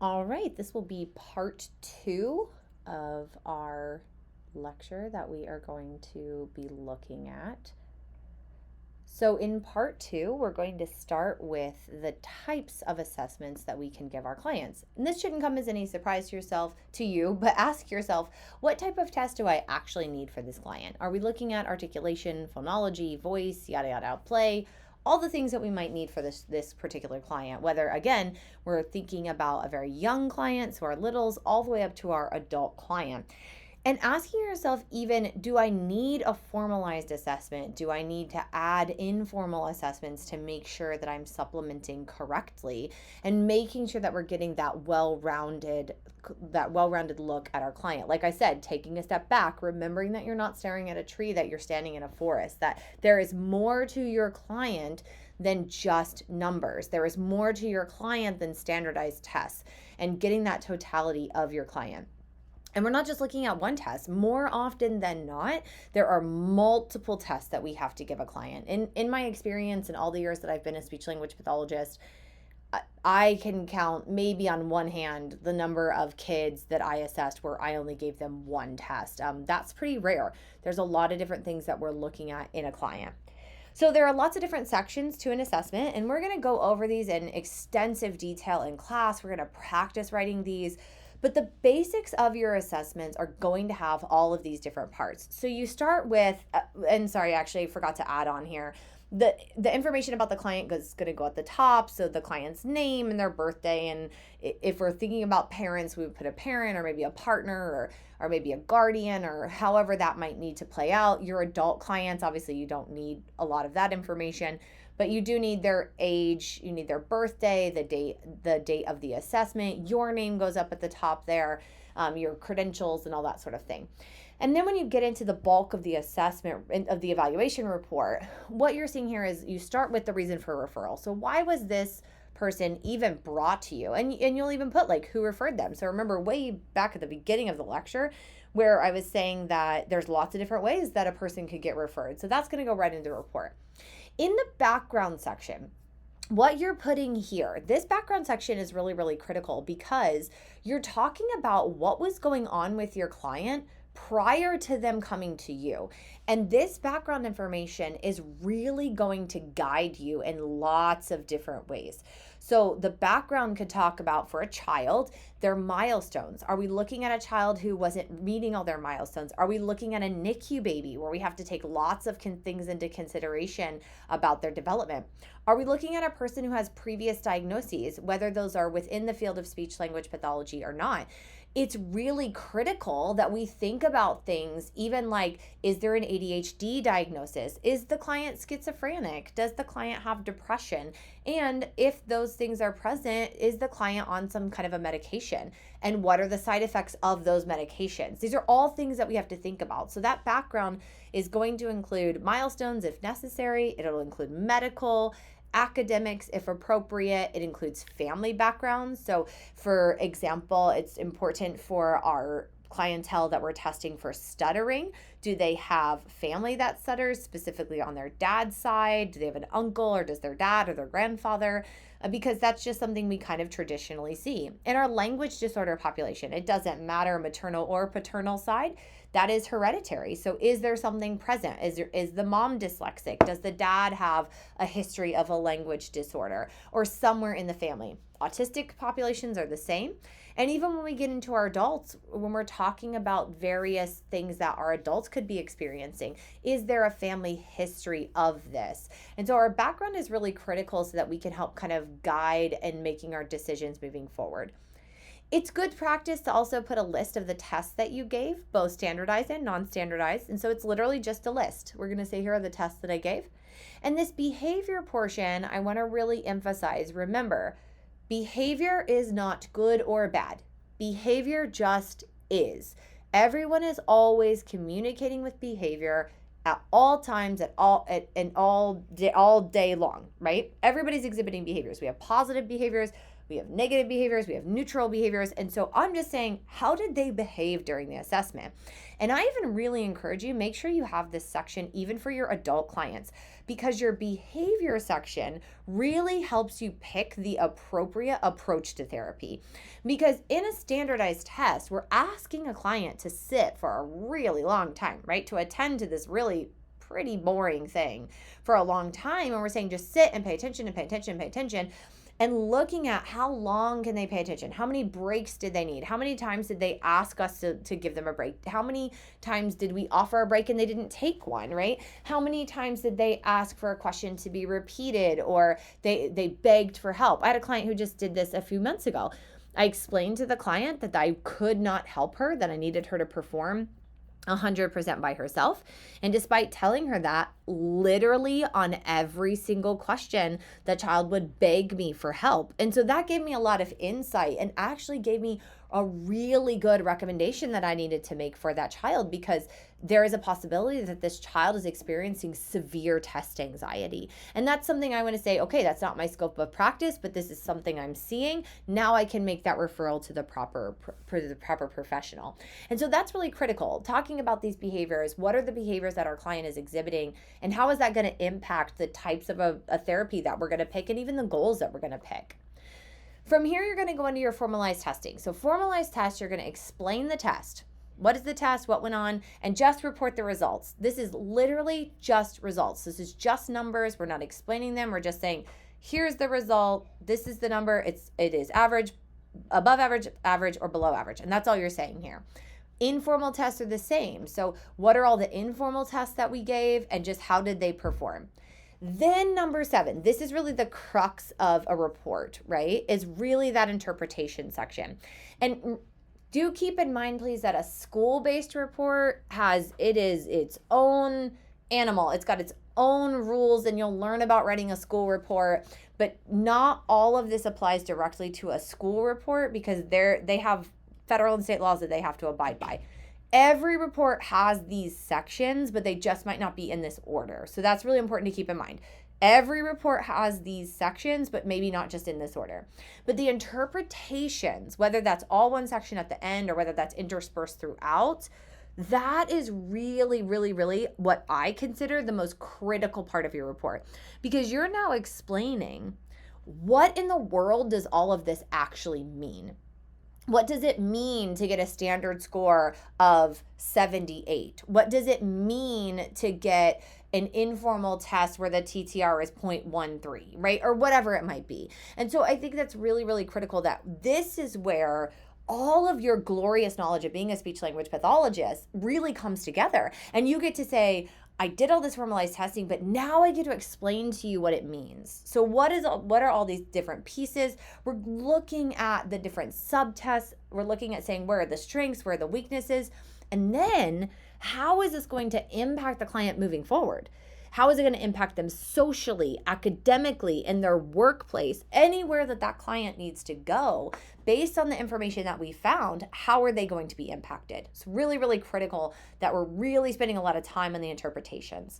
All right, this will be part two of our lecture that we are going to be looking at. So, in part two, we're going to start with the types of assessments that we can give our clients. And this shouldn't come as any surprise to yourself, to you, but ask yourself, what type of test do I actually need for this client? Are we looking at articulation, phonology, voice, yada yada, play? All the things that we might need for this particular client, whether again we're thinking about a very young client, so our littles, all the way up to our adult client. And asking yourself, even, do I need a formalized assessment? Do I need to add informal assessments to make sure that I'm supplementing correctly and making sure that we're getting that well-rounded look at our client? Like I said, taking a step back, remembering that you're not staring at a tree, that you're standing in a forest, that there is more to your client than just numbers. There is more to your client than standardized tests, and getting that totality of your client. And we're not just looking at one test. More often than not, there are multiple tests that we have to give a client. In my experience, in all the years that I've been a speech language pathologist, I can count maybe on one hand the number of kids that I assessed where I only gave them one test. That's pretty rare. There's a lot of different things that we're looking at in a client. So there are lots of different sections to an assessment, and we're going to go over these in extensive detail in class. We're going to practice writing these. But the basics of your assessments are going to have all of these different parts. So you start with, and sorry, actually, I forgot to add on here. The information about the client is going to go at the top. So the client's name and their birthday. And if we're thinking about parents, we would put a parent or maybe a partner or maybe a guardian or however that might need to play out. Your adult clients, obviously, you don't need a lot of that information, but you do need their age, you need their birthday, the date of the assessment. Your name goes up at the top there, your credentials and all that sort of thing. And then when you get into the bulk of the assessment, of the evaluation report, what you're seeing here is you start with the reason for referral. So why was this person even brought to you? And you'll even put like who referred them. So remember way back at the beginning of the lecture where I was saying that there's lots of different ways that a person could get referred. So that's going to go right into the report. In the background section, what you're putting here, this background section is really, really critical because you're talking about what was going on with your client prior to them coming to you. And this background information is really going to guide you in lots of different ways. So the background could talk about, for a child, their milestones. Are we looking at a child who wasn't meeting all their milestones? Are we looking at a NICU baby where we have to take lots of things into consideration about their development? Are we looking at a person who has previous diagnoses, whether those are within the field of speech language pathology or not? It's really critical that we think about things even like, is there an ADHD diagnosis? Is the client schizophrenic? Does the client have depression? And if those things are present, is the client on some kind of a medication? And what are the side effects of those medications? These are all things that we have to think about. So that background is going to include milestones if necessary. It'll include medical, academics if appropriate. It includes family backgrounds. So for example, it's important for our clientele that we're testing for stuttering. Do they have family that stutters, specifically on their dad's side? Do they have an uncle, or does their dad or their grandfather? Because that's just something we kind of traditionally see. In our language disorder population, it doesn't matter maternal or paternal side, that is hereditary. So is there something present? Is the mom dyslexic? Does the dad have a history of a language disorder or somewhere in the family? Autistic populations are the same. And even when we get into our adults, when we're talking about various things that our adults could be experiencing, is there a family history of this? And so our background is really critical so that we can help kind of guide in making our decisions moving forward. It's good practice to also put a list of the tests that you gave, both standardized and non-standardized. And so it's literally just a list. We're going to say, here are the tests that I gave. And this behavior portion, I want to really emphasize. Remember, behavior is not good or bad. Behavior just is. Everyone is always communicating with behavior at all times, all day long, right? Everybody's exhibiting behaviors. We have positive behaviors, we have negative behaviors, we have neutral behaviors. And so I'm just saying, how did they behave during the assessment? And I even really encourage you, make sure you have this section even for your adult clients, because your behavior section really helps you pick the appropriate approach to therapy. Because in a standardized test, we're asking a client to sit for a really long time, right? To attend to this really pretty boring thing for a long time. And we're saying just sit and pay attention and pay attention and pay attention. And looking at how long can they pay attention? How many breaks did they need? How many times did they ask us to give them a break? How many times did we offer a break and they didn't take one, right? How many times did they ask for a question to be repeated, or they begged for help? I had a client who just did this a few months ago. I explained to the client that I could not help her, that I needed her to perform 100% by herself. And despite telling her that, literally on every single question, the child would beg me for help. And so that gave me a lot of insight and actually gave me a really good recommendation that I needed to make for that child, because there is a possibility that this child is experiencing severe test anxiety. And that's something I want to say, okay, that's not my scope of practice, but this is something I'm seeing. Now I can make that referral to the proper professional. And so that's really critical. Talking about these behaviors, what are the behaviors that our client is exhibiting, and how is that going to impact the types of a therapy that we're going to pick, and even the goals that we're going to pick. From here, you're going to go into your formalized testing. So formalized test, you're going to explain the test. What is the test? What went on? And just report the results. This is literally just results. This is just numbers. We're not explaining them. We're just saying, here's the result. This is the number. It is average, above average, average, or below average. And that's all you're saying here. Informal tests are the same. So what are all the informal tests that we gave, and just how did they perform? Then number 7, this is really the crux of a report, right? Is really that interpretation section. And do keep in mind, please, that a school-based report it is its own animal. It's got its own rules, and you'll learn about writing a school report, but not all of this applies directly to a school report, because they have federal and state laws that they have to abide by. Every report has these sections, but they just might not be in this order. So that's really important to keep in mind. Every report has these sections, but maybe not just in this order. But the interpretations, whether that's all one section at the end or whether that's interspersed throughout, that is really, really, really what I consider the most critical part of your report, because you're now explaining, what in the world does all of this actually mean? What does it mean to get a standard score of 78? What does it mean to get an informal test where the TTR is 0.13, right? Or whatever it might be. And so I think that's really, really critical, that this is where all of your glorious knowledge of being a speech language pathologist really comes together. And you get to say, I did all this formalized testing, but now I get to explain to you what it means. So what are all these different pieces? We're looking at the different subtests. We're looking at saying, where are the strengths, where are the weaknesses? And then how is this going to impact the client moving forward? How is it going to impact them socially, academically, in their workplace, anywhere that client needs to go? Based on the information that we found, how are they going to be impacted? It's really, really critical that we're really spending a lot of time on the interpretations.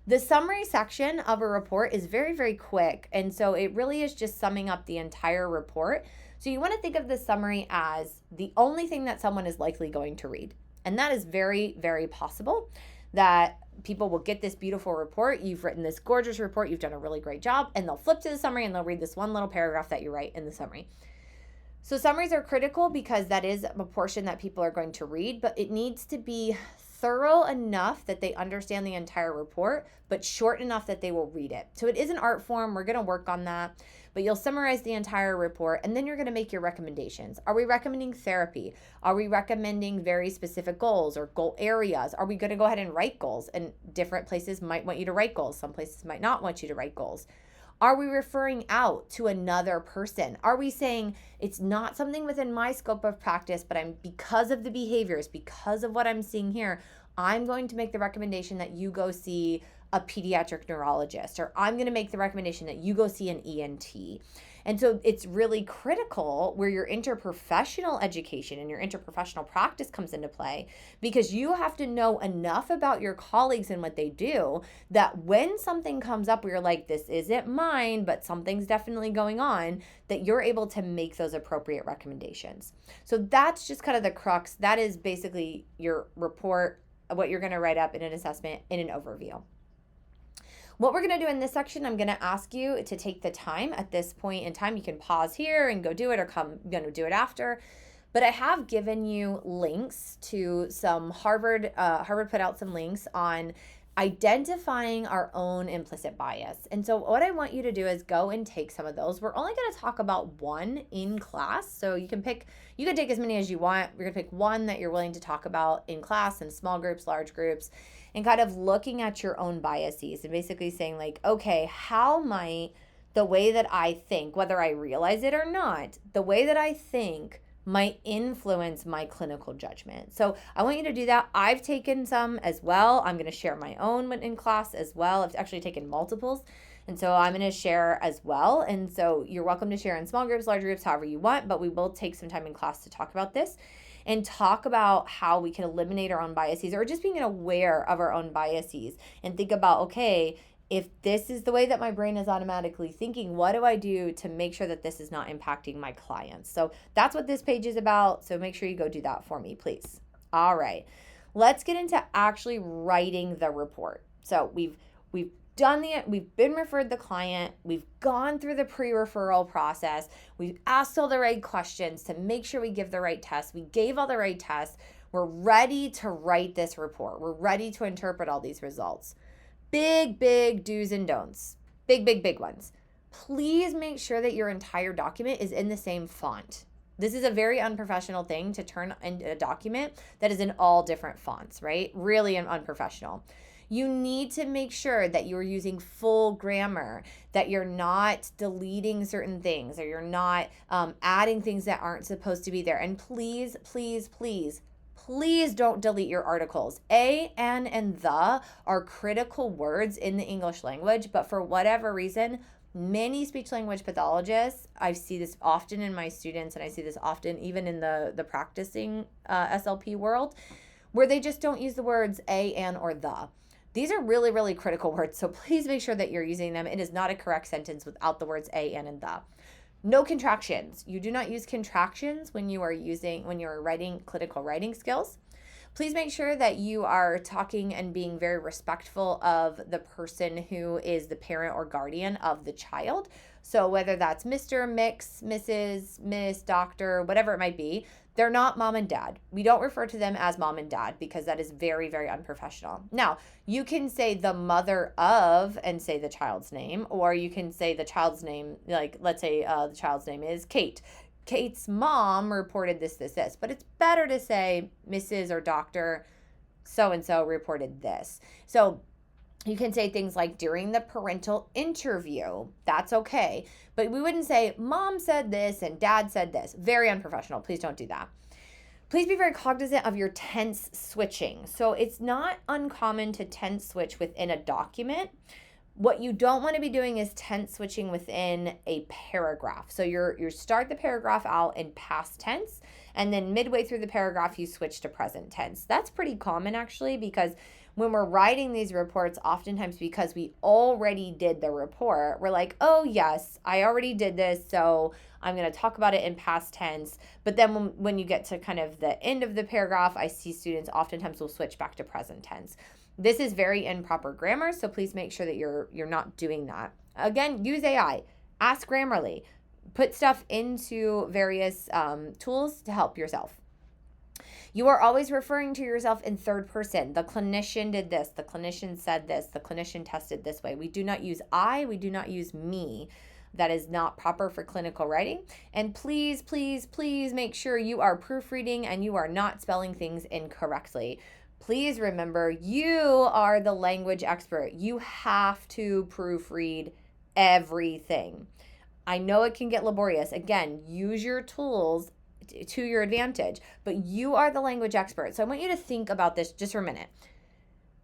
The summary section of a report is very, very quick. And so it really is just summing up the entire report. So you want to think of the summary as the only thing that someone is likely going to read. And that is very, very possible, that people will get this beautiful report. You've written this gorgeous report. You've done a really great job. And they'll flip to the summary and they'll read this one little paragraph that you write in the summary. So summaries are critical because that is a portion that people are going to read, but it needs to be thorough enough that they understand the entire report, but short enough that they will read it. So it is an art form. We're going to work on that, but you'll summarize the entire report, and then you're going to make your recommendations. Are we recommending therapy? Are we recommending very specific goals or goal areas? Are we going to go ahead and write goals? And different places might want you to write goals. Some places might not want you to write goals. Are we referring out to another person? Are we saying it's not something within my scope of practice, but because of the behaviors, because of what I'm seeing here, I'm going to make the recommendation that you go see a pediatric neurologist, or I'm going to make the recommendation that you go see an ENT. And so it's really critical where your interprofessional education and your interprofessional practice comes into play, because you have to know enough about your colleagues and what they do that when something comes up where you're like, this isn't mine, but something's definitely going on, that you're able to make those appropriate recommendations. So that's just kind of the crux. That is basically your report, what you're going to write up in an assessment in an overview. What we're going to do in this section, I'm going to ask you to take the time at this point in time. You can pause here and go do it, or come do it after. But I have given you links to some Harvard put out some links on identifying our own implicit bias. And so what I want you to do is go and take some of those. We're only going to talk about one in class. So you can take as many as you want. We're going to pick one that you're willing to talk about in class, in small groups, large groups, and kind of looking at your own biases and basically saying like, okay, how might the way that I think, whether I realize it or not, the way that I think might influence my clinical judgment. So I want you to do that. I've taken some as well. I'm going to share my own in class as well. I've actually taken multiples. And so I'm going to share as well. And so you're welcome to share in small groups, large groups, however you want, but we will take some time in class to talk about this and talk about how we can eliminate our own biases, or just being aware of our own biases and think about, okay, if this is the way that my brain is automatically thinking, what do I do to make sure that this is not impacting my clients? So that's what this page is about. So make sure you go do that for me, please. All right, let's get into actually writing the report. So we've been referred the client, we've gone through the pre-referral process, we've asked all the right questions to make sure we give the right tests, we gave all the right tests, we're ready to write this report, we're ready to interpret all these results. Big do's and don'ts, big ones. Please make sure that your entire document is in the same font. This is a very unprofessional thing to turn into a document that is in all different fonts, right? Really unprofessional. You need to make sure that you're using full grammar, that you're not deleting certain things, or you're not adding things that aren't supposed to be there. And please don't delete your articles. A, and the are critical words in the English language, but for whatever reason, many speech language pathologists, I see this often in my students, and I see this often even in the practicing SLP world, where they just don't use the words a, and, or the. These are really critical words, so please make sure that you're using them. It is not a correct sentence without the words a, and the. No contractions. You do not use contractions when you're writing clinical writing skills. Please make sure that you are talking and being very respectful of the person who is the parent or guardian of the child. So whether that's Mr., Mix, Mrs., Miss, Doctor, whatever it might be, they're not mom and dad. We don't refer to them as mom and dad because that is very unprofessional. Now, you can say the mother of and say the child's name, or you can say the child's name, like let's say the child's name is Kate. Kate's mom reported this, but it's better to say Mrs. or Dr. so-and-so reported this. So you can say things like during the parental interview, that's okay. But we wouldn't say mom said this and dad said this. Very unprofessional. Please don't do that. Please be very cognizant of your tense switching. So it's not uncommon to tense switch within a document. What you don't want to be doing is tense switching within a paragraph. So you start the paragraph out in past tense, and then midway through the paragraph, you switch to present tense. That's pretty common actually, because when we're writing these reports, oftentimes because we already did the report, we're like, oh yes, I already did this, so I'm going to talk about it in past tense. But then when you get to kind of the end of the paragraph, I see students oftentimes will switch back to present tense. This is very improper grammar, so please make sure that you're not doing that. Again, use AI. Ask Grammarly. Put stuff into various tools to help yourself. You are always referring to yourself in third person. The clinician did this. The clinician said this. The clinician tested this way. We do not use I. We do not use me. That is not proper for clinical writing. And please make sure you are proofreading and you are not spelling things incorrectly. Please remember, you are the language expert. You have to proofread everything. I know it can get laborious. Again, use your tools to your advantage, but you are the language expert. So I want you to think about this just for a minute.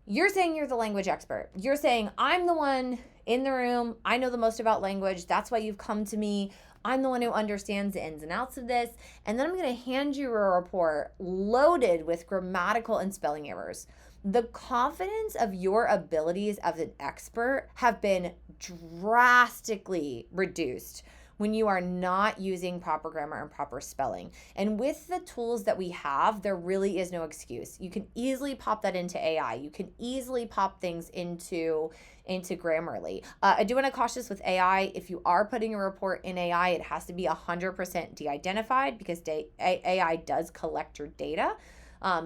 You're saying you're the language expert. You're saying, I'm the one in the room. I know the most about language. That's why you've come to me. I'm the one who understands the ins and outs of this. And then I'm going to hand you a report loaded with grammatical and spelling errors. The confidence of your abilities as an expert have been drastically reduced when you are not using proper grammar and proper spelling. And with the tools that we have, there really is no excuse. You can easily pop that into AI. You can easily pop things into Grammarly. I do want to cautious with AI. If you are putting a report in AI, it has to be 100% de-identified because AI does collect your data.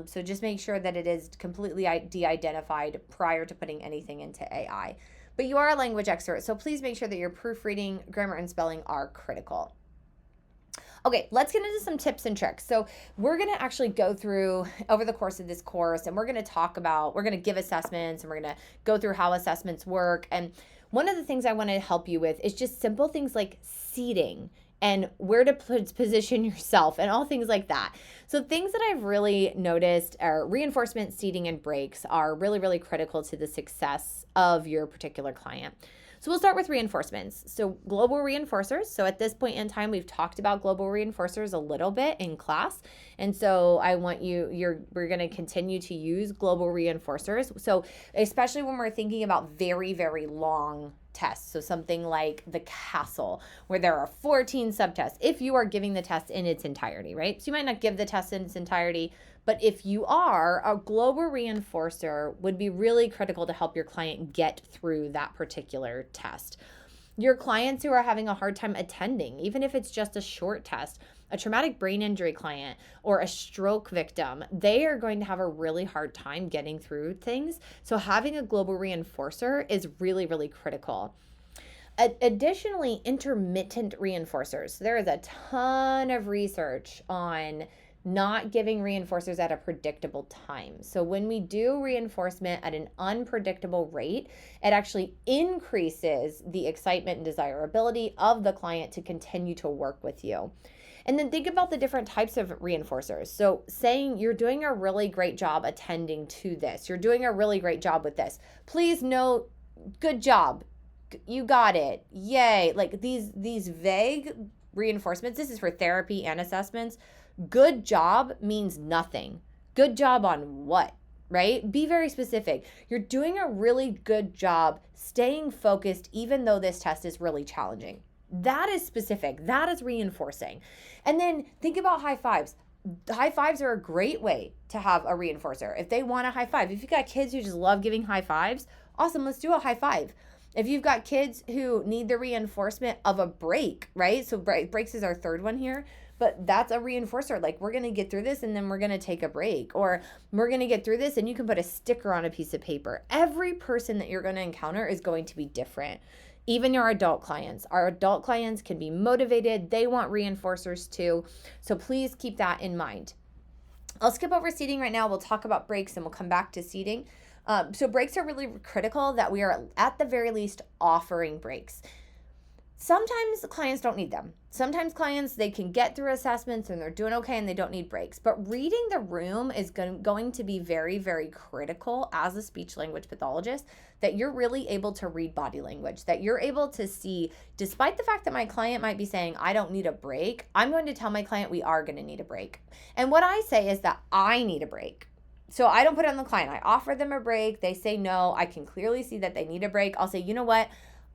So just make sure that it is completely de-identified prior to putting anything into AI. But you are a language expert, so please make sure that your proofreading, grammar, and spelling are critical. Okay, let's get into some tips and tricks. So we're going to actually go through over the course of this course, and we're going to give assessments, and we're going to go through how assessments work. And one of the things I want to help you with is just simple things like seating and where to position yourself and all things like that. So things that I've really noticed are reinforcement, seating, and breaks are really, really critical to the success of your particular client. So we'll start with reinforcements. So global reinforcers. So at this point in time, we've talked about global reinforcers a little bit in class. And so I want we're going to continue to use global reinforcers. So especially when we're thinking about very, very long tests. So something like the CASTLE, where there are 14 subtests, if you are giving the test in its entirety, right? So you might not give the test in its entirety, but if you are, a global reinforcer would be really critical to help your client get through that particular test. Your clients who are having a hard time attending, even if it's just a short test, a traumatic brain injury client or a stroke victim, they are going to have a really hard time getting through things. So having a global reinforcer is really, really critical. Additionally, intermittent reinforcers. There is a ton of research on not giving reinforcers at a predictable time. So when we do reinforcement at an unpredictable rate, it actually increases the excitement and desirability of the client to continue to work with you. And then think about the different types of reinforcers. So saying you're doing a really great job attending to this. You're doing a really great job with this. Please note, good job. You got it. Yay. Like these vague reinforcements. This is for therapy and assessments. Good job means nothing. Good job on what, right? Be very specific. You're doing a really good job staying focused even though this test is really challenging. That is specific. That is reinforcing. And then think about high fives. High fives are a great way to have a reinforcer. If they want a high five, if you've got kids who just love giving high fives, awesome, let's do a high five. If you've got kids who need the reinforcement of a break, right? So breaks is our third one here, but that's a reinforcer. Like, we're going to get through this and then we're going to take a break, or we're going to get through this and you can put a sticker on a piece of paper. Every person that you're going to encounter is going to be different. Even your adult clients. Our adult clients can be motivated. They want reinforcers too. So please keep that in mind. I'll skip over seating right now. We'll talk about breaks and we'll come back to seating. So breaks are really critical, that we are at the very least offering breaks. Sometimes clients don't need them. Sometimes clients, they can get through assessments and they're doing okay and they don't need breaks. But reading the room is going to be very, very critical as a speech language pathologist, that you're really able to read body language, that you're able to see, despite the fact that my client might be saying, I don't need a break, I'm going to tell my client we are going to need a break. And what I say is that I need a break. So I don't put it on the client. I offer them a break. They say no. I can clearly see that they need a break. I'll say, you know what?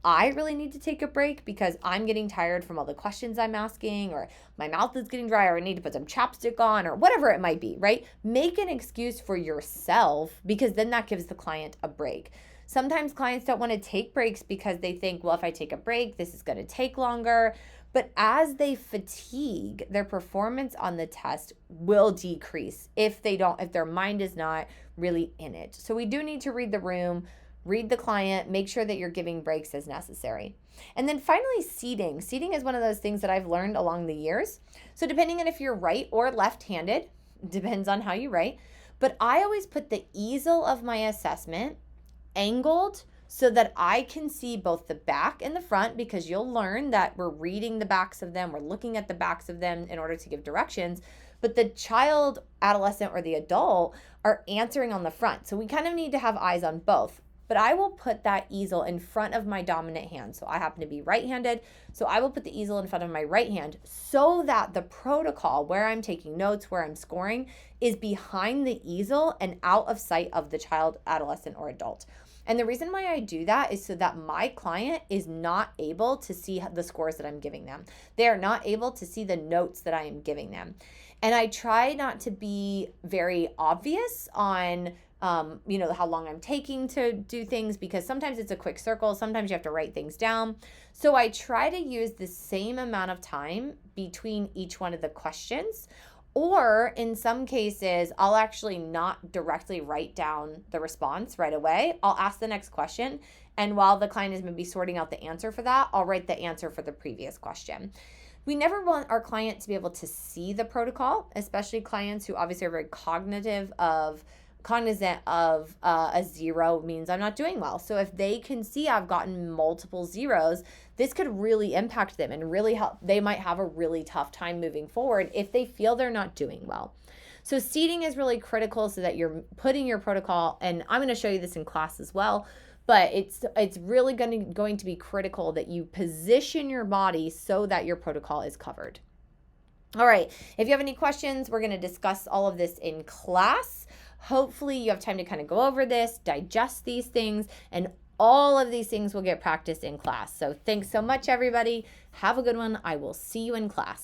I really need to take a break because I'm getting tired from all the questions I'm asking, or my mouth is getting dry, or I need to put some chapstick on, or whatever it might be, right? Make an excuse for yourself, because then that gives the client a break. Sometimes clients don't want to take breaks because they think, well, if I take a break, this is going to take longer. But as they fatigue, their performance on the test will decrease if their mind is not really in it. So we do need to read the room, read the client, make sure that you're giving breaks as necessary. And then finally, seating. Seating is one of those things that I've learned along the years. So depending on if you're right or left-handed, depends on how you write, but I always put the easel of my assessment angled so that I can see both the back and the front, because you'll learn that we're reading the backs of them, we're looking at the backs of them in order to give directions. but the child, adolescent, or the adult are answering on the front. So we kind of need to have eyes on both. But I will put that easel in front of my dominant hand. So I happen to be right-handed. So I will put the easel in front of my right hand so that the protocol where I'm taking notes, where I'm scoring, is behind the easel and out of sight of the child, adolescent, or adult. And the reason why I do that is so that my client is not able to see the scores that I'm giving them. They are not able to see the notes that I am giving them. And I try not to be very obvious on how long I'm taking to do things, because sometimes it's a quick circle. Sometimes you have to write things down. So I try to use the same amount of time between each one of the questions. Or in some cases, I'll actually not directly write down the response right away. I'll ask the next question. And while the client is maybe sorting out the answer for that, I'll write the answer for the previous question. We never want our client to be able to see the protocol, especially clients who obviously are very cognizant of a zero means I'm not doing well. So if they can see I've gotten multiple zeros, this could really impact them and really help. They might have a really tough time moving forward if they feel they're not doing well. So seating is really critical so that you're putting your protocol, and I'm going to show you this in class as well, but it's really going to be critical that you position your body so that your protocol is covered. All right, if you have any questions, we're going to discuss all of this in class. Hopefully you have time to kind of go over this, digest these things, and all of these things will get practiced in class. So thanks so much, everybody. Have a good one. I will see you in class.